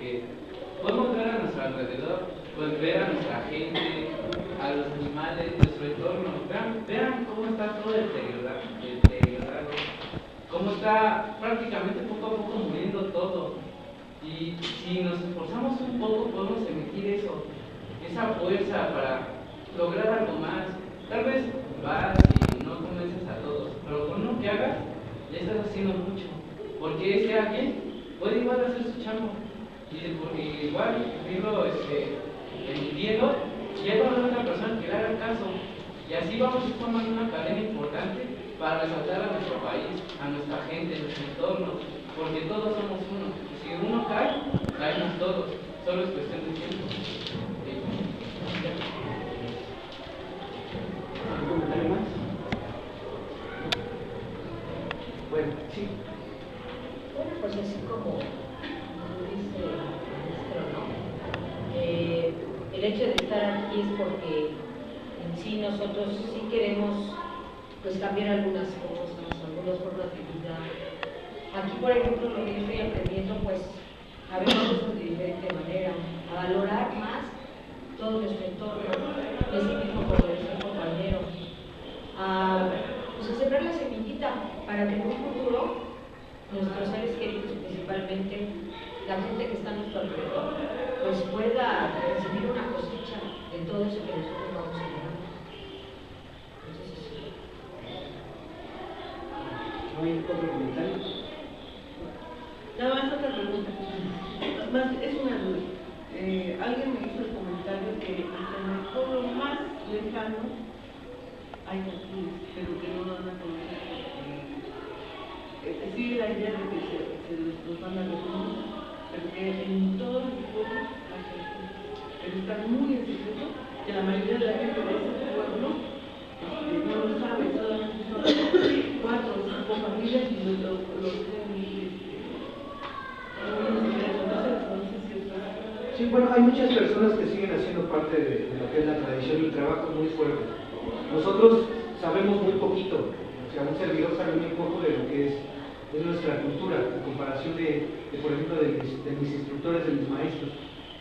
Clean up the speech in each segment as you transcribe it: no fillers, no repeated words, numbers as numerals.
porque podemos ver a nuestro alrededor, pues ver a nuestra gente, a los animales, nuestro entorno. Vean cómo está todo deteriorado, cómo está prácticamente poco a poco muriendo todo. Y si nos esforzamos un poco, podemos emitir esa fuerza para lograr algo más. Tal vez vas y no convences a todos, pero con lo que hagas, ya estás haciendo mucho. Porque ese alguien puede igual hacer su chamba. Y porque igual, irlo emitiendo, y hay otra persona que le haga caso. Y así vamos a formar una cadena importante para resaltar a nuestro país, a nuestra gente, a nuestro entorno, porque todos somos uno. Si uno cae, caemos todos. Solo es cuestión de tiempo. ¿Algún comentario más? Bueno, sí. Bueno, pues así como dice el maestro, ¿no? El hecho de estar aquí es porque en sí nosotros sí queremos pues cambiar algunas cosas, algunas formas de vida. Aquí, por ejemplo, lo que yo estoy aprendiendo, pues a ver cosas de diferente manera, a valorar más todo nuestro entorno, ese mismo como decía el compañero, pues a sembrar la semillita para que en un futuro nuestros seres queridos, principalmente la gente que está a nuestro alrededor, pues pueda recibir una cosecha de todo eso que nosotros vamos a llevar. Entonces, ¿no hay otro comentario? Nada más otra pregunta. Más, es una duda. Alguien me hizo el comentario que hasta en el pueblo más lejano hay jardines, pero que no van a conocer. Sí, la idea de que se los van a reconocer, pero que en todos los pueblos hay jardines, pero están muy en secreto, que la mayoría de la gente de ese pueblo no lo sabe, solamente son 4 o 5 familias y los tienen muy en secreto. No sé si es verdad. Sí, bueno, hay muchas personas que siguen haciendo parte de lo que es la tradición y el trabajo muy fuerte. Nosotros sabemos muy poquito, o sea, un servidor sabe muy poco de lo que es nuestra cultura, en comparación por ejemplo, de mis instructores, de mis maestros.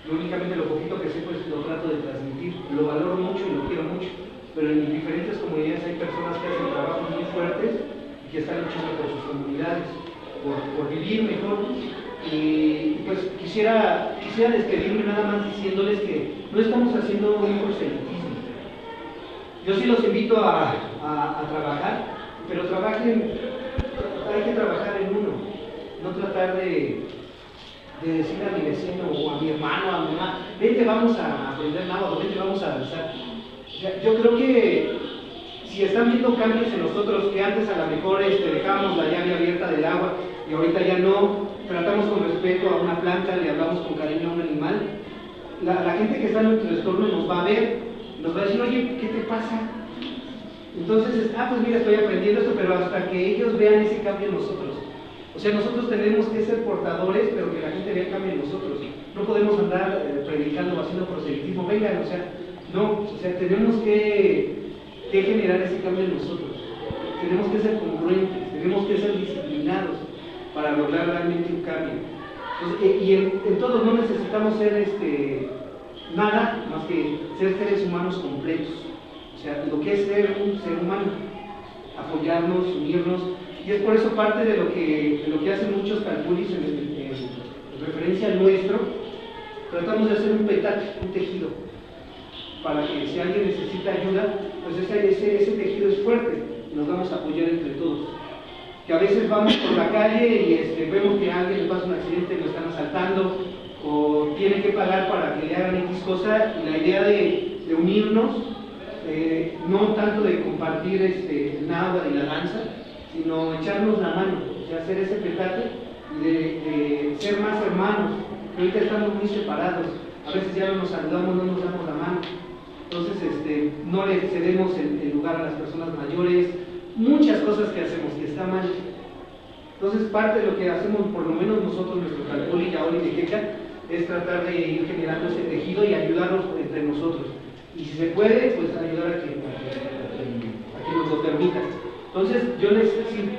Yo únicamente lo poquito que sé, pues lo trato de transmitir, lo valoro mucho y lo quiero mucho, pero en diferentes comunidades hay personas que hacen trabajos muy fuertes y que están luchando por sus comunidades, por vivir mejor. Y pues quisiera despedirme nada más diciéndoles que no estamos haciendo un proselitismo. Yo sí los invito a trabajar, pero hay que trabajar en uno, no tratar de decir a mi vecino o a mi hermano, a mi mamá, vente, vamos a aprender náhuatl, vente, vamos a danzar. Yo creo que si están viendo cambios en nosotros, que antes a lo mejor dejábamos la llave abierta del agua y ahorita ya no, tratamos con respeto a una planta, le hablamos con cariño a un animal, la gente que está en nuestro entorno nos va a ver, nos va a decir, oye, ¿qué te pasa? Entonces, pues mira, estoy aprendiendo esto, pero hasta que ellos vean ese cambio en nosotros. O sea, nosotros tenemos que ser portadores, pero que la gente vea el cambio en nosotros. No podemos andar predicando o haciendo proselitismo, vengan, o sea, no, o sea, tenemos que generar ese cambio en nosotros. Tenemos que ser congruentes, tenemos que ser disciplinados para lograr realmente un cambio. Entonces, y en todos no necesitamos ser nada más que ser seres humanos completos. O sea, lo que es ser un ser humano, apoyarnos, unirnos, y es por eso parte de lo que hacen muchos calculis en referencia al nuestro. Tratamos de hacer un petate, un tejido, para que si alguien necesita ayuda, pues ese tejido es fuerte y nos vamos a apoyar entre todos. Que a veces vamos por la calle y vemos que a alguien le pasa un accidente, lo están asaltando o tiene que pagar para que le hagan X cosa, y la idea de unirnos, no tanto de compartir el náhuatl y la danza, sino echarnos la mano, o sea, hacer ese petate y de ser más hermanos. Ahorita estamos muy separados, a veces ya no nos saludamos, no nos damos la mano, entonces no le cedemos el lugar a las personas mayores, muchas cosas que hacemos que está mal. Entonces parte de lo que hacemos, por lo menos nosotros, nuestro calculi, yaoli y queca, es tratar de ir generando ese tejido y ayudarnos entre nosotros. Y si se puede, pues ayudar a que nos lo permita. Entonces, yo les... Sí,